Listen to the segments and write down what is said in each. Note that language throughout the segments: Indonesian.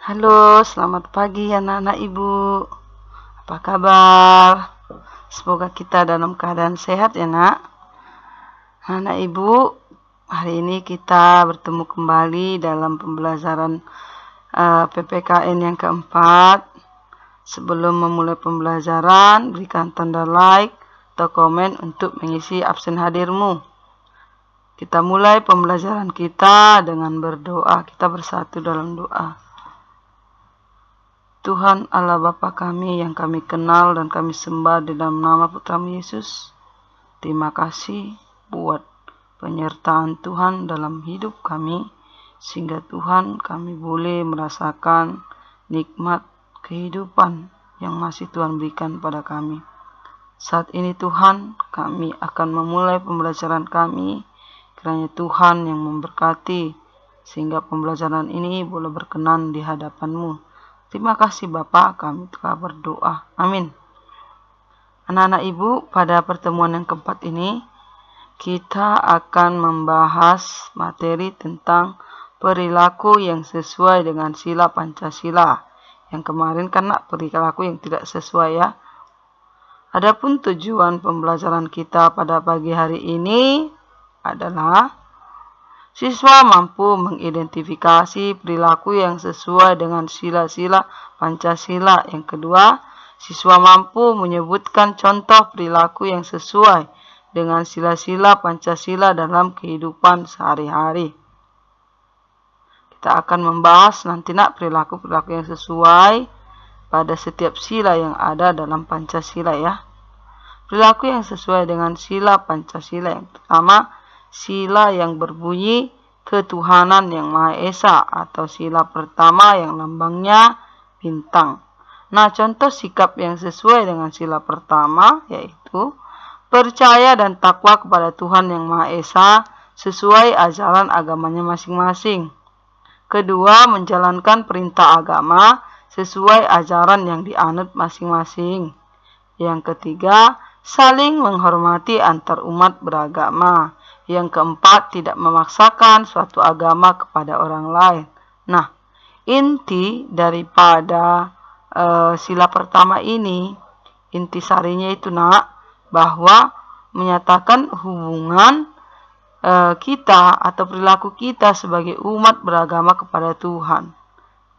Halo, selamat pagi anak-anak ibu. Apa kabar? Semoga kita dalam keadaan sehat ya nak. Anak ibu, hari ini kita bertemu kembali dalam pembelajaran PPKN yang keempat. Sebelum memulai pembelajaran, berikan tanda like atau komen untuk mengisi absen hadirmu. Kita mulai pembelajaran kita dengan berdoa. Kita bersatu dalam doa. Tuhan Allah Bapa kami yang kami kenal dan kami sembah di dalam nama Putra Yesus. Terima kasih buat penyertaan Tuhan dalam hidup kami, sehingga Tuhan kami boleh merasakan nikmat kehidupan yang masih Tuhan berikan pada kami. Saat ini Tuhan, kami akan memulai pembelajaran kami, kiranya Tuhan yang memberkati, sehingga pembelajaran ini boleh berkenan di hadapan-Mu. Terima kasih Bapa, kami telah berdoa. Amin. Anak-anak ibu, pada pertemuan yang keempat ini, kita akan membahas materi tentang perilaku yang sesuai dengan sila Pancasila. Yang kemarin kan perilaku yang tidak sesuai ya. Adapun tujuan pembelajaran kita pada pagi hari ini adalah siswa mampu mengidentifikasi perilaku yang sesuai dengan sila-sila Pancasila. Yang kedua, siswa mampu menyebutkan contoh perilaku yang sesuai dengan sila-sila Pancasila dalam kehidupan sehari-hari. Kita akan membahas nanti perilaku-perilaku yang sesuai pada setiap sila yang ada dalam Pancasila ya. Perilaku yang sesuai dengan sila Pancasila yang pertama, sila yang berbunyi ketuhanan yang Maha Esa atau sila pertama yang lambangnya bintang. Nah, contoh sikap yang sesuai dengan sila pertama yaitu percaya dan takwa kepada Tuhan yang Maha Esa sesuai ajaran agamanya masing-masing. Kedua, menjalankan perintah agama sesuai ajaran yang dianut masing-masing. Yang ketiga, saling menghormati antar umat beragama. Yang keempat, tidak memaksakan suatu agama kepada orang lain. Nah, inti daripada sila pertama ini, intisarinya itu bahwa menyatakan hubungan kita atau perilaku kita sebagai umat beragama kepada Tuhan.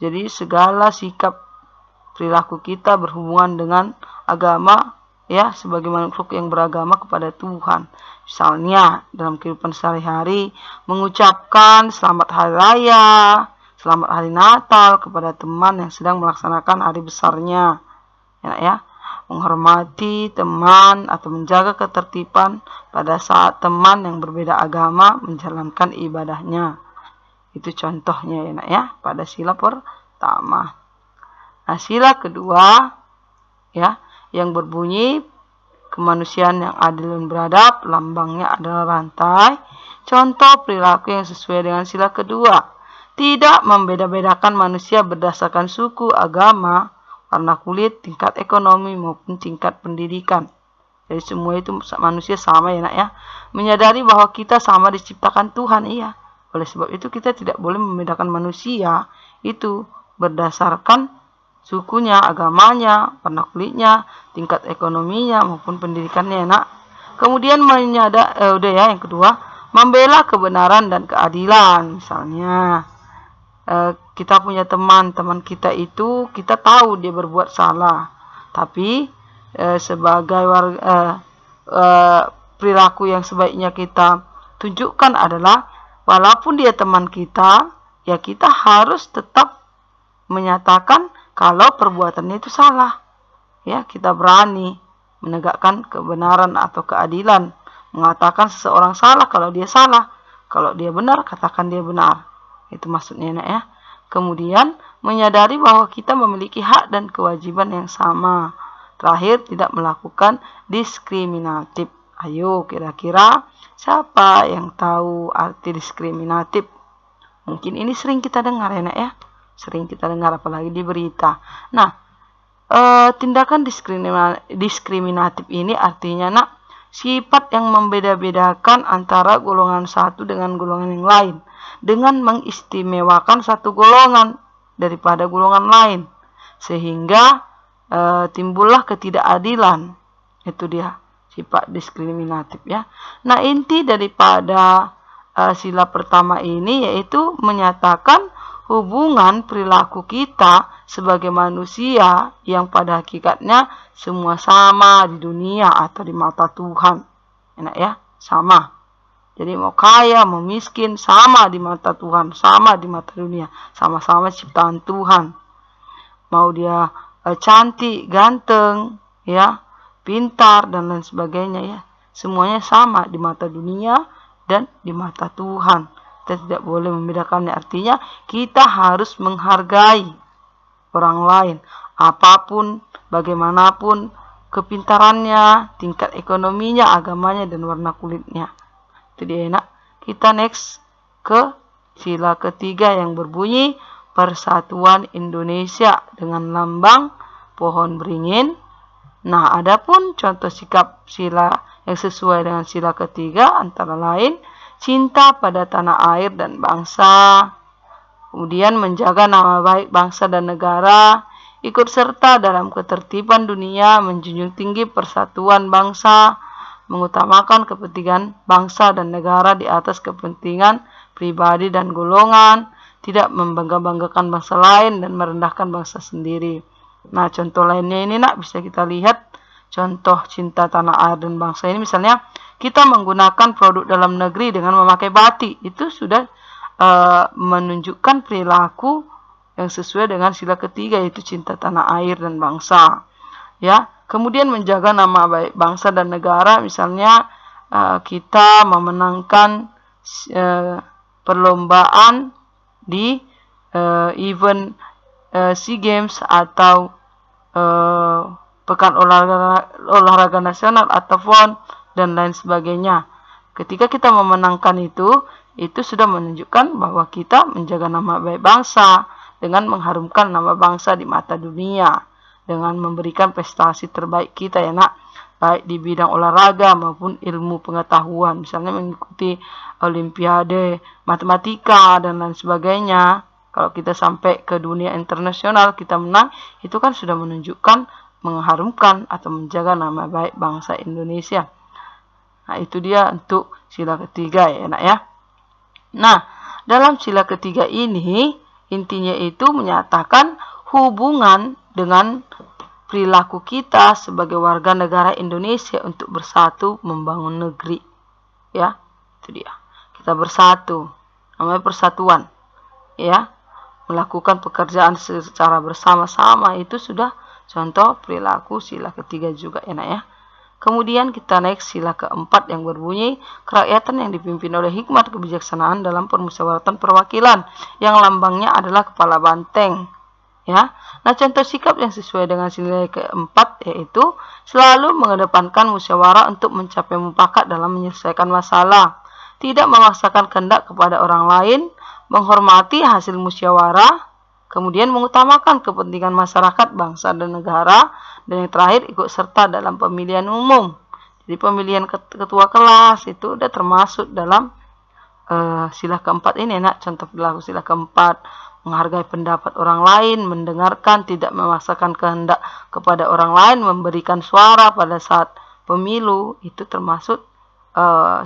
Jadi segala sikap perilaku kita berhubungan dengan agama ya, sebagai makhluk yang beragama kepada Tuhan. Misalnya dalam kehidupan sehari-hari mengucapkan selamat hari raya, selamat hari Natal kepada teman yang sedang melaksanakan hari besarnya. Ya, menghormati teman atau menjaga ketertiban pada saat teman yang berbeda agama menjalankan ibadahnya. Itu contohnya ya, pada sila pertama. Nah, sila kedua ya, yang berbunyi kemanusiaan yang adil dan beradab, lambangnya adalah rantai. Contoh perilaku yang sesuai dengan sila kedua, tidak membeda-bedakan manusia berdasarkan suku, agama, warna kulit, tingkat ekonomi maupun tingkat pendidikan. Jadi semua itu manusia sama ya nak ya. Menyadari bahwa kita sama diciptakan Tuhan, iya. Oleh sebab itu kita tidak boleh membedakan manusia itu berdasarkan sukunya, agamanya, warna kulitnya, tingkat ekonominya maupun pendidikannya nak. Kemudian yang kedua, membela kebenaran dan keadilan. Misalnya kita punya teman kita itu kita tahu dia berbuat salah, tapi sebagai perilaku yang sebaiknya kita tunjukkan adalah walaupun dia teman kita, ya kita harus tetap menyatakan kalau perbuatannya itu salah. Ya, kita berani menegakkan kebenaran atau keadilan, mengatakan seseorang salah kalau dia salah, kalau dia benar katakan dia benar. Itu maksudnya ya. Kemudian menyadari bahwa kita memiliki hak dan kewajiban yang sama. Terakhir, tidak melakukan diskriminatif. Ayo, kira-kira siapa yang tahu arti diskriminatif? Mungkin ini sering kita dengar ya. Sering kita dengar apalagi di berita. Nah, tindakan diskriminatif ini artinya sifat yang membeda-bedakan antara golongan satu dengan golongan yang lain dengan mengistimewakan satu golongan daripada golongan lain, sehingga timbullah ketidakadilan. Itu dia sifat diskriminatif ya. Nah, inti daripada sila pertama ini yaitu menyatakan hubungan perilaku kita sebagai manusia yang pada hakikatnya semua sama di dunia atau di mata Tuhan. Enak ya, sama. Jadi mau kaya, mau miskin, sama di mata Tuhan, sama di mata dunia, sama-sama ciptaan Tuhan. Mau dia cantik, ganteng, ya, pintar dan lain sebagainya ya. Semuanya sama di mata dunia dan di mata Tuhan. Kita tidak boleh membedakannya. Artinya kita harus menghargai orang lain, apapun, bagaimanapun kepintarannya, tingkat ekonominya, agamanya, dan warna kulitnya. Itu dia enak. Kita next ke sila ketiga yang berbunyi Persatuan Indonesia dengan lambang pohon beringin. Nah, adapun contoh sikap sila yang sesuai dengan sila ketiga antara lain cinta pada tanah air dan bangsa, kemudian menjaga nama baik bangsa dan negara, ikut serta dalam ketertiban dunia, menjunjung tinggi persatuan bangsa, mengutamakan kepentingan bangsa dan negara di atas kepentingan pribadi dan golongan, tidak membangga-banggakan bangsa lain dan merendahkan bangsa sendiri. Nah, contoh lainnya ini bisa kita lihat contoh cinta tanah air dan bangsa ini. Misalnya kita menggunakan produk dalam negeri dengan memakai batik, itu sudah menunjukkan perilaku yang sesuai dengan sila ketiga, yaitu cinta tanah air dan bangsa. Ya, kemudian menjaga nama baik bangsa dan negara. Misalnya kita memenangkan perlombaan di event SEA Games atau Pekan Olahraga Nasional atau PON dan lain sebagainya. Ketika kita memenangkan itu sudah menunjukkan bahwa kita menjaga nama baik bangsa dengan mengharumkan nama bangsa di mata dunia, dengan memberikan prestasi terbaik kita ya nak, baik di bidang olahraga maupun ilmu pengetahuan, misalnya mengikuti olimpiade matematika dan lain sebagainya. Kalau kita sampai ke dunia internasional kita menang, itu kan sudah menunjukkan mengharumkan atau menjaga nama baik bangsa Indonesia. Nah, itu dia untuk sila ketiga ya nak ya. Nah, dalam sila ketiga ini intinya itu menyatakan hubungan dengan perilaku kita sebagai warga negara Indonesia untuk bersatu membangun negeri. Ya, itu dia. Kita bersatu, namanya persatuan. Ya, melakukan pekerjaan secara bersama-sama itu sudah contoh perilaku sila ketiga juga enak ya. Kemudian kita naik sila keempat yang berbunyi kerakyatan yang dipimpin oleh hikmat kebijaksanaan dalam permusyawaratan perwakilan yang lambangnya adalah kepala banteng. Ya, nah contoh sikap yang sesuai dengan sila keempat yaitu selalu mengedepankan musyawarah untuk mencapai mufakat dalam menyelesaikan masalah, tidak memaksakan kehendak kepada orang lain, menghormati hasil musyawarah, kemudian mengutamakan kepentingan masyarakat, bangsa dan negara, dan yang terakhir ikut serta dalam pemilihan umum. Jadi pemilihan ketua kelas itu udah termasuk dalam sila keempat ini. Nah, contoh perilaku sila keempat, menghargai pendapat orang lain, mendengarkan, tidak memaksakan kehendak kepada orang lain, memberikan suara pada saat pemilu, itu termasuk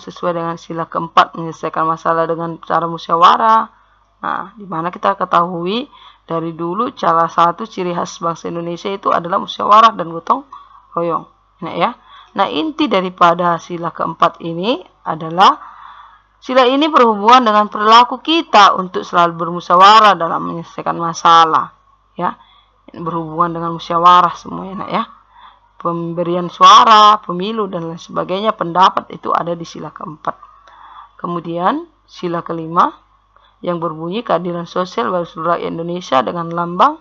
sesuai dengan sila keempat, menyelesaikan masalah dengan cara musyawarah. Nah, di mana kita ketahui dari dulu salah satu ciri khas bangsa Indonesia itu adalah musyawarah dan gotong royong. Nah, ya. Nah, inti daripada sila keempat ini adalah sila ini berhubungan dengan perilaku kita untuk selalu bermusyawarah dalam menyelesaikan masalah. Ya, berhubungan dengan musyawarah semuanya, ya. Pemberian suara, pemilu dan lain sebagainya, pendapat itu ada di sila keempat. Kemudian sila kelima yang berbunyi keadilan sosial bagi seluruh rakyat Indonesia dengan lambang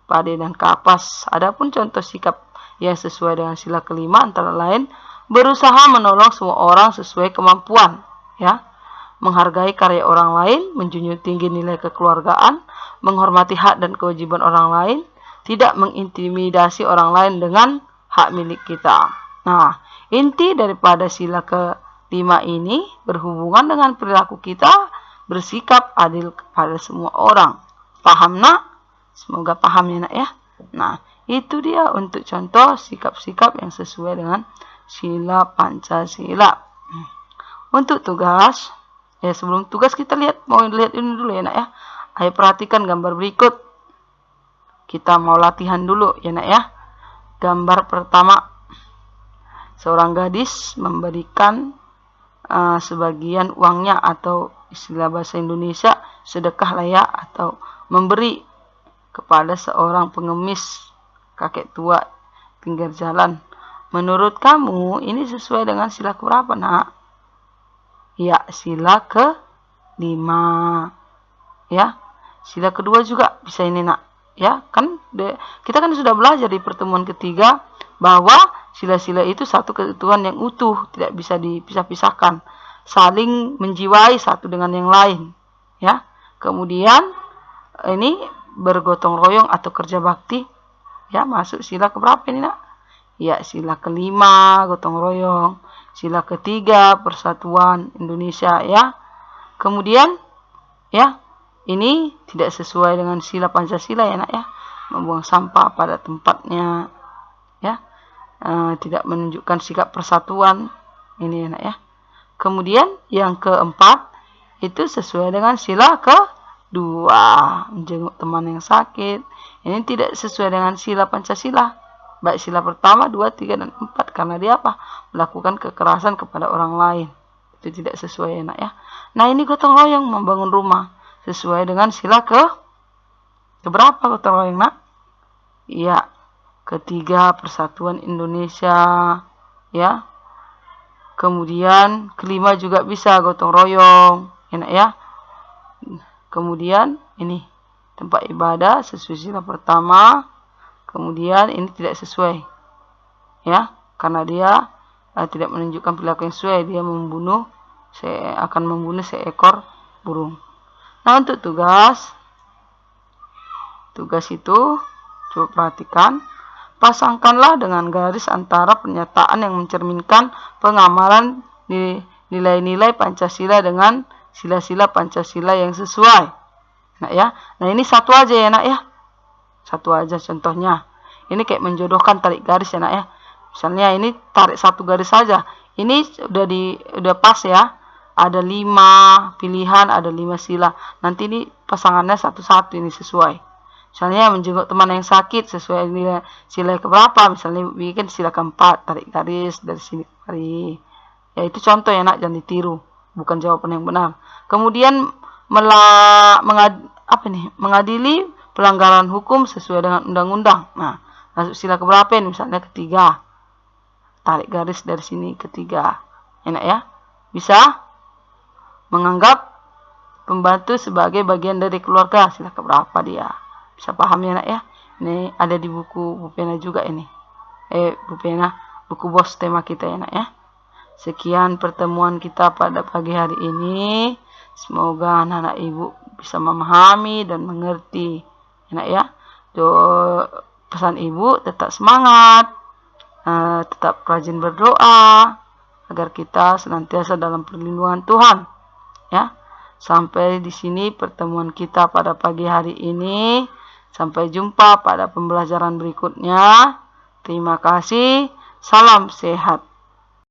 padi dan kapas. Adapun contoh sikap yang sesuai dengan sila kelima antara lain berusaha menolong semua orang sesuai kemampuan, ya, menghargai karya orang lain, menjunjung tinggi nilai kekeluargaan, menghormati hak dan kewajiban orang lain, tidak mengintimidasi orang lain dengan hak milik kita. Nah, inti daripada sila kelima ini berhubungan dengan perilaku kita bersikap adil kepada semua orang. Paham nak? Semoga paham ya nak ya. Nah, itu dia untuk contoh sikap-sikap yang sesuai dengan sila Pancasila. Untuk tugas, ya sebelum tugas kita mau lihat ini dulu ya nak ya. Ayo perhatikan gambar berikut. Kita mau latihan dulu ya nak ya. Gambar pertama, seorang gadis memberikan sebagian uangnya, atau istilah bahasa Indonesia sedekah lah ya, atau memberi kepada seorang pengemis kakek tua pinggir jalan. Menurut kamu ini sesuai dengan sila keberapa nak? Ya, sila ke-5 ya. Sila kedua juga bisa ini nak ya, kan kita kan sudah belajar di pertemuan ketiga bahwa sila-sila itu satu kesatuan yang utuh, tidak bisa dipisah-pisahkan, saling menjiwai satu dengan yang lain ya. Kemudian ini bergotong royong atau kerja bakti ya, masuk sila keberapa ini nak? Ya, sila ke-5 gotong royong, sila ke-3 persatuan Indonesia ya. Kemudian ya, ini tidak sesuai dengan sila Pancasila ya nak ya, membuang sampah pada tempatnya ya, tidak menunjukkan sikap persatuan ini ya nak ya. Kemudian yang keempat itu sesuai dengan sila ke-2, menjenguk teman yang sakit. Ini tidak sesuai dengan sila Pancasila, baik sila pertama, 2, 3, dan 4, karena dia apa? Melakukan kekerasan kepada orang lain. Itu tidak sesuai ya nak ya. Nah, ini gotong royong membangun rumah sesuai dengan sila keberapa gotong royong nak? Ya, ke-3 persatuan Indonesia ya. Kemudian ke-5 juga bisa gotong royong ya nak ya. Kemudian ini tempat ibadah sesuai sila pertama. Kemudian ini tidak sesuai ya, karena dia tidak menunjukkan perilaku yang sesuai. Dia akan membunuh seekor burung. Nah, untuk tugas itu coba perhatikan, pasangkanlah dengan garis antara pernyataan yang mencerminkan pengamalan nilai-nilai Pancasila dengan sila-sila Pancasila yang sesuai. Nah ya, nah ini satu aja ya nak ya, satu aja contohnya. Ini kayak menjodohkan tarik garis ya nak ya. Misalnya ini tarik satu garis saja, ini udah pas ya. Ada 5 pilihan, ada 5 sila. Nanti ini pasangannya satu-satu ini sesuai. Misalnya menjenguk teman yang sakit sesuai nilai sila keberapa. Misalnya bikin sila ke-4, tarik garis dari sini kemari. Ya itu contoh ya nak, jangan ditiru. Bukan jawaban yang benar. Kemudian mengadili pelanggaran hukum sesuai dengan undang-undang. Nah, masuk sila keberapa ini? Misalnya ke-3. Tarik garis dari sini ke-3. Enak ya? Bisa menganggap pembantu sebagai bagian dari keluarga. Sila keberapa dia? Bisa paham ya nak ya? Ini ada di buku Bu Pena juga ini. Bu Pena, buku bos tema kita ya nak ya. Sekian pertemuan kita pada pagi hari ini. Semoga anak-anak ibu bisa memahami dan mengerti ya nak ya. Pesan ibu tetap semangat, tetap rajin berdoa agar kita senantiasa dalam perlindungan Tuhan. Ya, sampai di sini pertemuan kita pada pagi hari ini. Sampai jumpa pada pembelajaran berikutnya. Terima kasih. Salam sehat.